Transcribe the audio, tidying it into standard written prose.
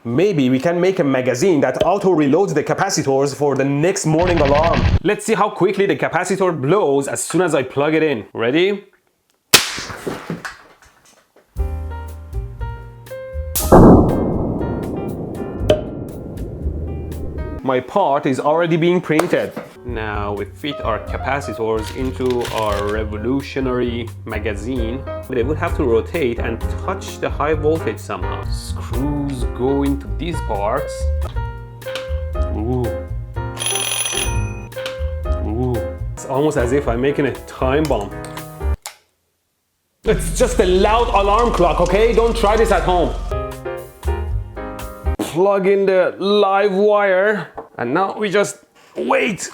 Maybe we can make a magazine that auto-reloads the capacitors for the next morning alarm. Let's see how quickly the capacitor blows as soon as I plug it in. Ready? My part is already being printed. Now we fit our capacitors into our revolutionary magazine. They would have to rotate and touch the high voltage somehow. Screws go into these parts. Ooh. Ooh. It's almost as if I'm making a time bomb. It's just a loud alarm clock, okay? Don't try this at home. Plug in the live wire, and now we just wait.